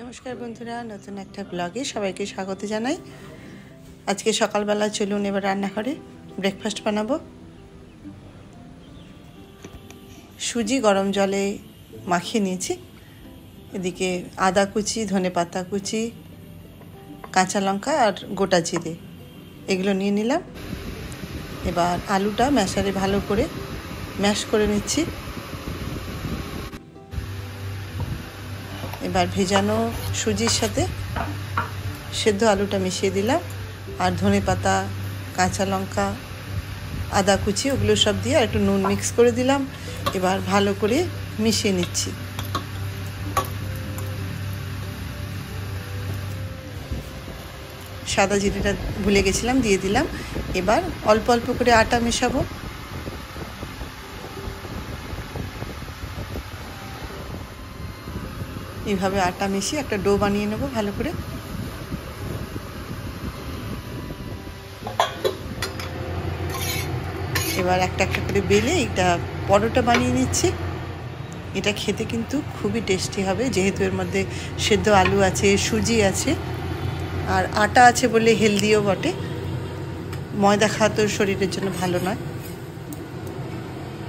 নমস্কার বন্ধুরা, নতুন একটা ব্লগে সবাইকে স্বাগত জানাই। আজকে সকালবেলা চলুন এবার রান্নাঘরে ব্রেকফাস্ট বানাবো। সুজি গরম জলে মাখিয়ে নিয়েছি। এদিকে আদা কুচি, ধনেপাতা কুচি, কাঁচা লঙ্কা আর গোটা জিরে এগুলো নিয়ে নিলাম। এবার আলুটা ম্যাশারে ভালো করে ম্যাশ করে নিচ্ছি। এবার ভেজানো সুজির সাথে সেদ্ধ আলুটা মিশিয়ে দিলাম, আর ধনেপাতা, কাঁচা লঙ্কা, আদা কুচি ওগুলো সব দিয়ে আর একটু নুন মিক্স করে দিলাম। এবার ভালো করে মিশিয়ে নিচ্ছি। সাদা জিরেটা ভুলে গেছিলাম, দিয়ে দিলাম। এবার অল্প অল্প করে আটা মেশাবো। এইভাবে আটা মিশিয়ে একটা ডো বানিয়ে নেব ভালো করে। এবার একটা একটা করে বেলে এটা পরোটা বানিয়ে নিচ্ছি। এটা খেতে কিন্তু খুবই টেস্টি হবে, যেহেতু এর মধ্যে সেদ্ধ আলু আছে, সুজি আছে আর আটা আছে বলে হেলদিও বটে। ময়দা খাওয়া তো শরীরের জন্য ভালো নয়।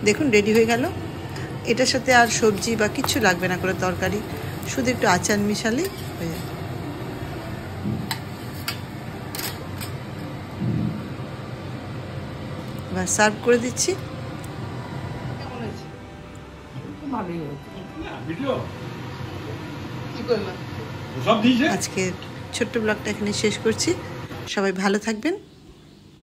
দেখুন রেডি হয়ে গেল। এটার সাথে আর সবজি বা কিছু লাগবে না করে তরকারি, শুধু একটু আচার মিশালেই হয়ে যায়। এবার সার্ভ করে দিচ্ছি। আজকে ছোট্ট ব্লগটা এখানে শেষ করছি। সবাই ভালো থাকবেন।